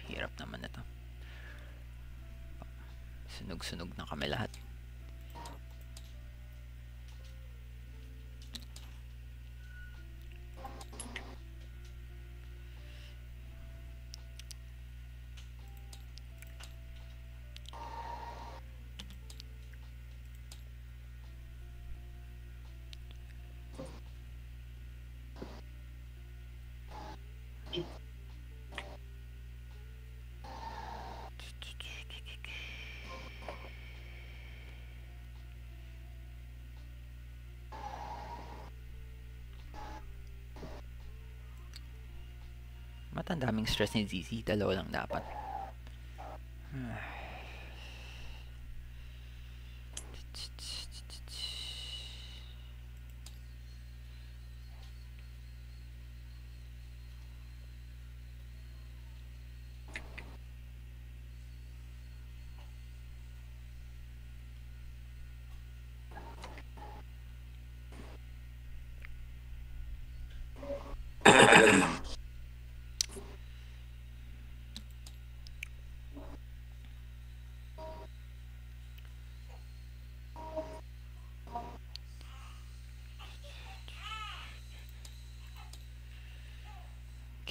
Hirap naman na to. Sunog-sunog na kami lahat. Matandaming stress ni ZZ. Dalawa lang dapat.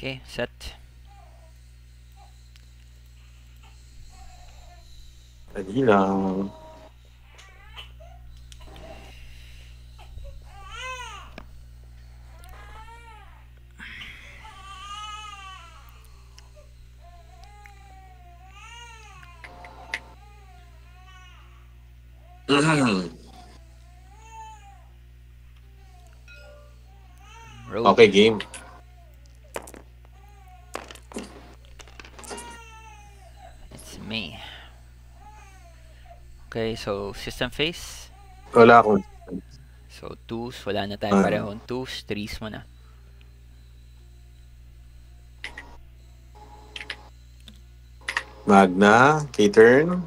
Okay, set. Dali lang. Roll. Okay, game. Okay, so system phase. Wala akong... So 2s, wala na tayong Ah. parehong 2s, 3s mo na. Magna, K-turn,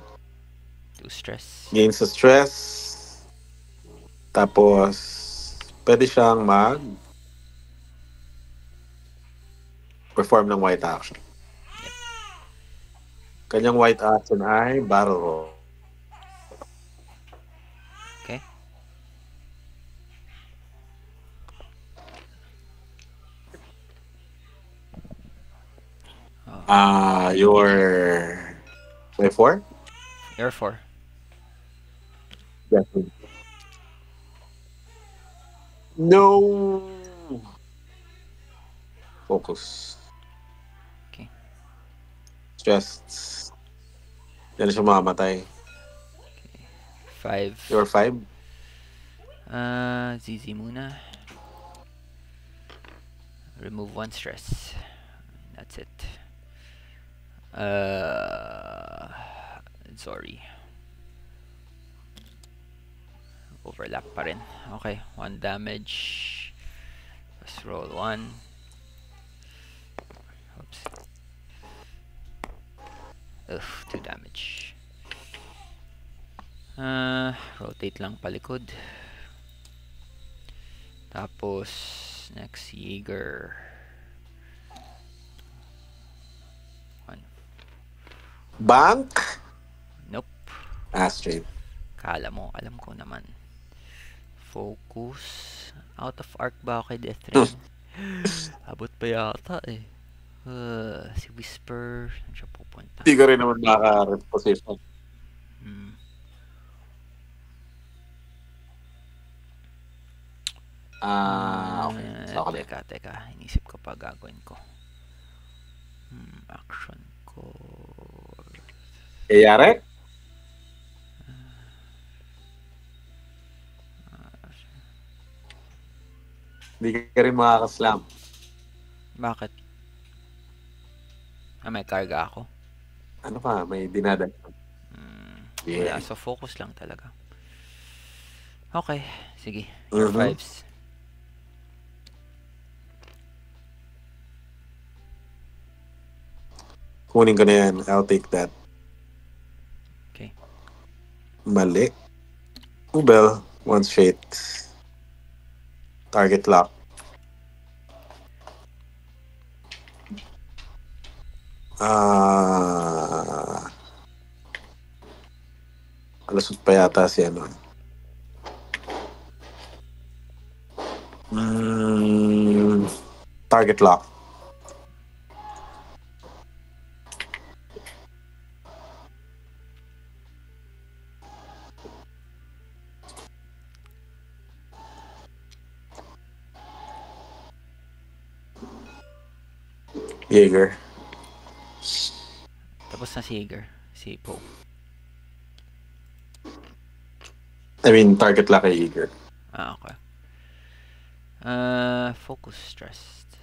2 stress. gain sa stress, tapos pwede siyang perform ng white action. Kanyang white action ay barrel roll. Okay. Oh, Your... May 4? you're 4. Definitely. No! Focus. Okay. Stressed. Yan siya mamamatay. 5. Your 5? ZZ muna. Remove 1 stress. That's it. Sorry. Overlap pa rin. Okay, 1 damage. Let's roll 1. Oops. 2 damage. Rotate lang palikod. Tapos next Jaeger. 1. Bank? Nope. Straight. Kala mo, alam ko naman. Focus. Out of arc ba ako kay Death Rain? Abot pa yata eh. Si Whisper, saan siya pupunta? Hindi ka rin naman maka-reposition. Okay. Teka. Inisip ko pa gagawin ko. Action ko. Yare? Hindi ka rin makakaslam. Bakit? May karga ako. Ano pa? May dinadag. Wala, so focus lang talaga. Okay, sige. Mhm. 5s. Kunin ko na yan. I'll take that. Okay. Mali. Ubel. 1 straight. Target lock. Alasot pa yata si ano. Target lock. Jaeger. Tapos na si Jaeger. Si Poe. I mean, target lock kay Jaeger. Okay. Focus stressed.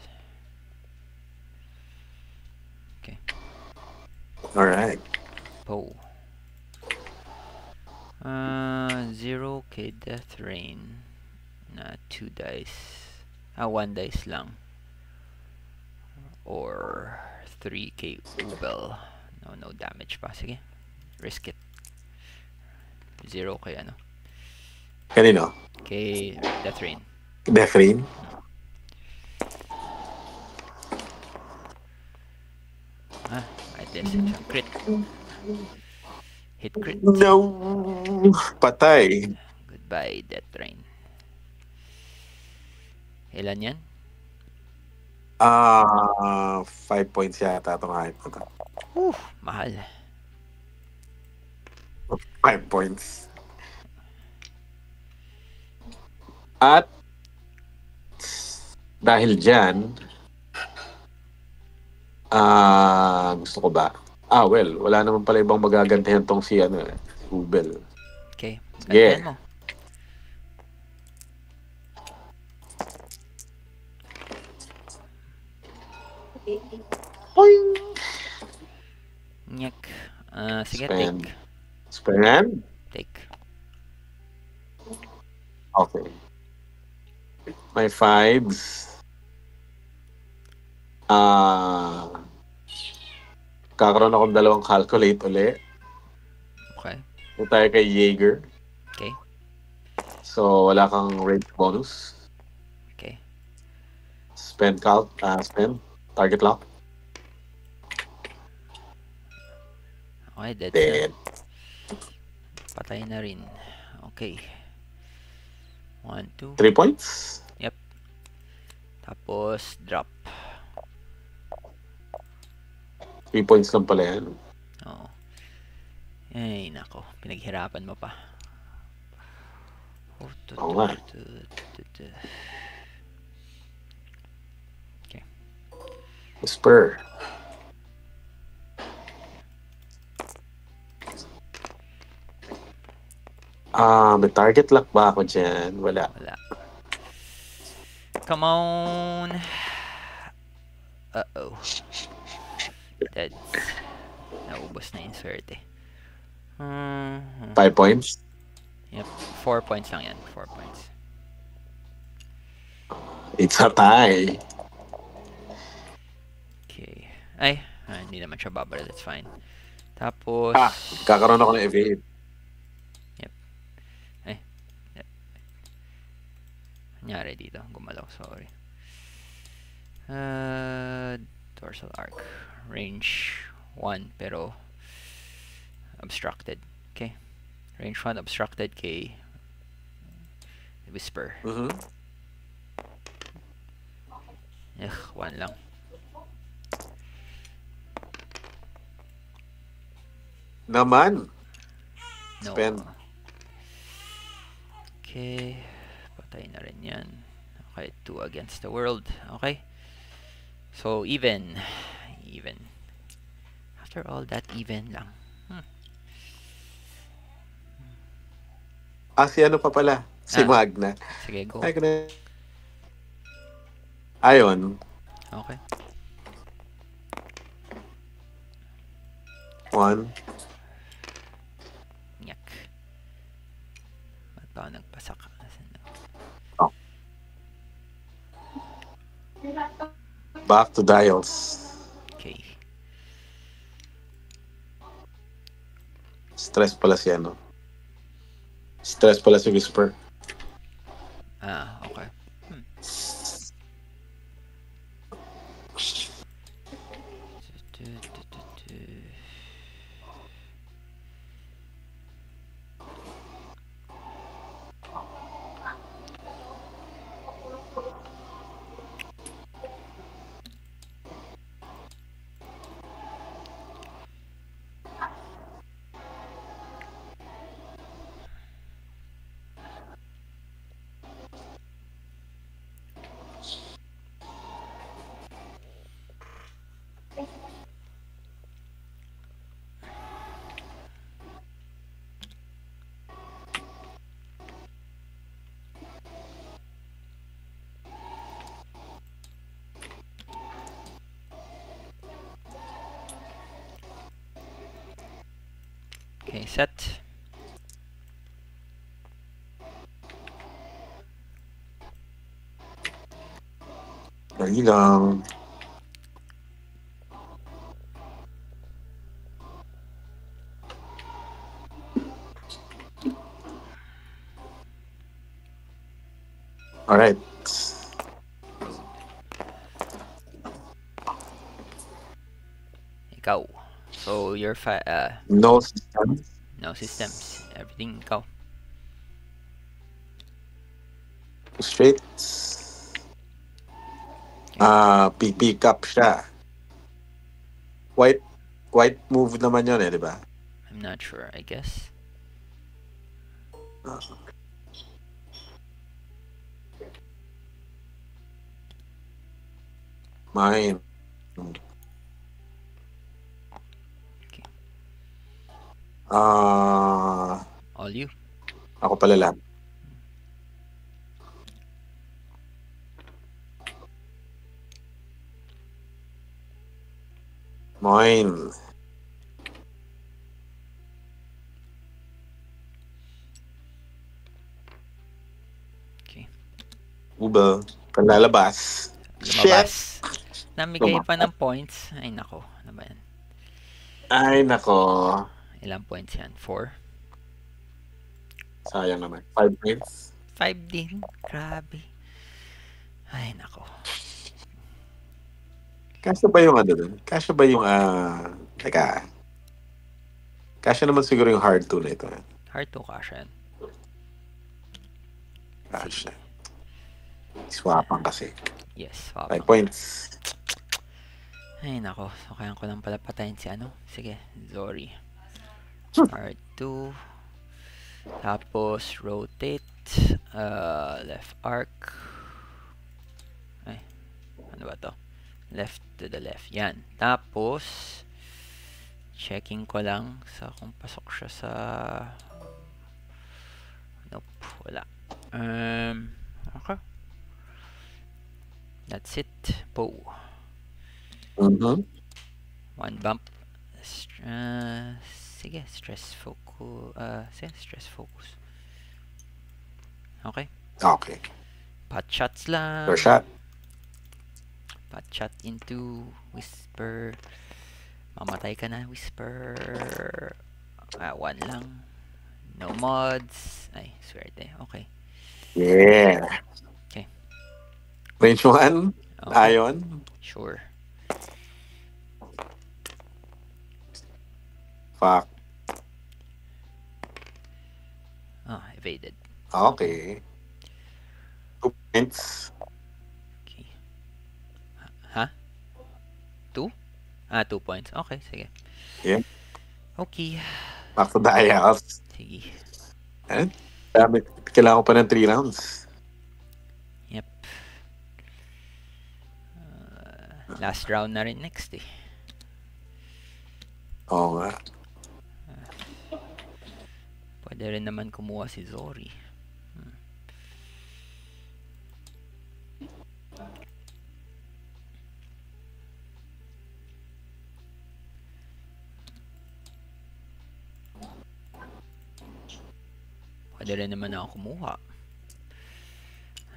Okay. Alright. Poe. 0 kay Death Rain. Na 2 dice. 1 dice lang. Or 3 kay Ubel. No damage pa. Sige. Risk it. 0 kay ano. Kanino? Kay Death Rain. Death Rain? Right there. Crit. Hit crit. No! Patay. Goodbye, Death Rain. Ilan yan? 5 points yata itong hype ko. Mahal. 5 points. At dahil dyan, gusto ko ba? Well, wala naman pala ibang magagantihan tong si Ubel. Okay. Sige. Gantihan mo. Nyek. Sige, Spend. take. Spend? Take Okay. My fives. Kakaroon akong dalawang calculate uli. Okay. Ito tayo kay Jaeger. Okay. So, wala kang range bonus. Okay. Spend. Target lock. Okay, dead Dead. Patay na rin. Okay. 1, 2. 3 points. Yep. Tapos, drop. 3 points lang pala yan. Oo. Ay, nako. Pinaghirapan mo pa. Oo nga. Okay. Whisper. May target lock ba ako dyan? Wala. Wala. Come on. Uh-oh. Dead. Naubos na insert eh. 5 points. Yep. 4 points lang yan. 4 points. It's a tie. Okay. Ay, hindi naman siya babara. That's fine. Tapos... Kakaroon ako ng evade. Nangyari dito. Gumalaw. Sorry. Dorsal arc. Range 1 pero obstructed. Okay. Range 1 obstructed kay Whisper. Mm-hmm. 1 lang. Naman. No. Spend. Okay. Patay na rin yan. Okay. 2 against the world. Okay. So, even. Even. After all that, even lang. Si ano pa pala? Si Magna. Sige, go. Ayon. Okay. 1. Nyak. Ba't ba nagpasak? Back to dials. Okay. Stress pala si ano. Stress pala si Whisper. Okay. Okay, set. Dali lang. Alright. Ikaw. So, you're No system. no systems. Everything ikaw. Straight. Pick up siya. White move naman yun di ba? I'm not sure, I guess. Mine. Okay. All you. Ako pala lang. Mine. Ubel. Panlalabas. Shit! Lumabas. Namigay pa ng points. Ay, nako. Ano ba yan? Ay, nako. Ilang points yan? 4? Sayang naman. 5 points. 5 din. Grabe. Ay, nako. Kasya ba yung ano dun? Kasya ba yung, teka. Kasya naman siguro yung hard 2 na ito. Hard to kasha yan. Kasya. Swapan kasi. Yes. 5 Wapang. points. Ay, nako. So, kaya ko lang pala patayin si ano. Sige, Zori. Hard 2. Tapos, rotate. Left arc. Ay, ano ba to? Left to the left. Yan. Tapos, checking ko lang sa kung pasok siya sa... Nope, wala. Okay. That's it. Pow. Mm-hmm. One bump. Sige, stress focus. Sige, stress focus. Okay. Okay. Pot shots lang. Your shot. Pot shot into Whisper. Mamatay ka na, Whisper. 1 lang. No mods. Ay, swerte. Okay. Yeah. Okay. Range 1. Okay. Ion. Sure. Fuck. Evaded. Okay. 2 points. Okay. Ha? 2? 2 points. Okay, sige. Yeah. Okay. Back to the IELTS. Sige. Eh? Dami. Kailangan ko pa ng 3 rounds. Yep. Last round na rin next eh. Oo nga. Pwede rin naman kumuha si Zori. Pwede rin naman ako kumuha.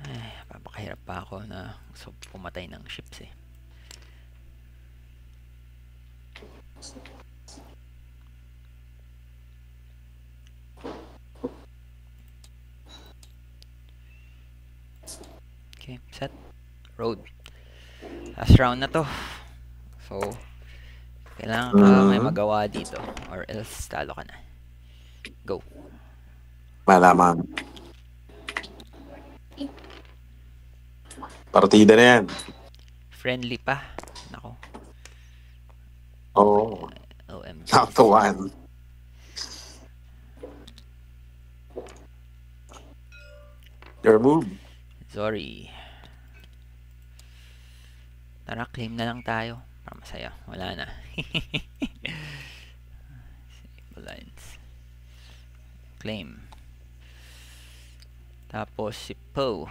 Ay, papakahirap pa ako na gusto pumatay ng ships eh. Okay, set. Road. Last round na to. So, kailangan ka may magawa dito or else talo ka na. Go. Malaman. Partida na yan. Friendly pa. Nako. Oo. OMG. Down to 1. Your move. Sorry. Tara, claim na lang tayo. Para masaya. Wala na. Simple lines. Claim. Tapos si Poe.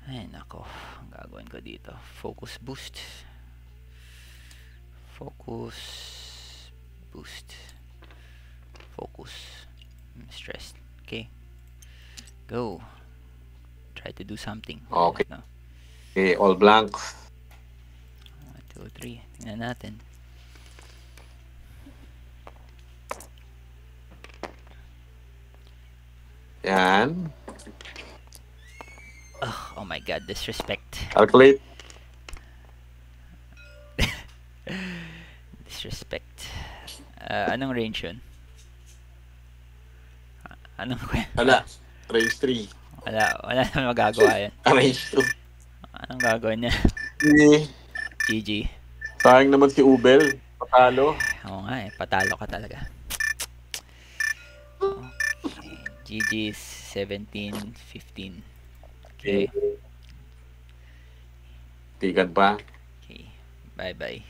Ay, nako. Ang gagawin ko dito. Focus boost. Focus boost. Focus. I'm stressed. Okay. Go. Try to do something. Okay. No. Okay, all blanks. 1, 2, 3. Tingnan natin. Yan. Oh my god, disrespect. Calculate. Disrespect. Anong range yun? Anong Wala. Range 3. wala naman magagawa yan. Range 2. Anong gagawin niya? GG. Sayang naman si Ubel. Patalo. Oo nga eh, patalo ka talaga. Okay. GG 17-15. Okay. Tigan pa. Okay. Bye-bye.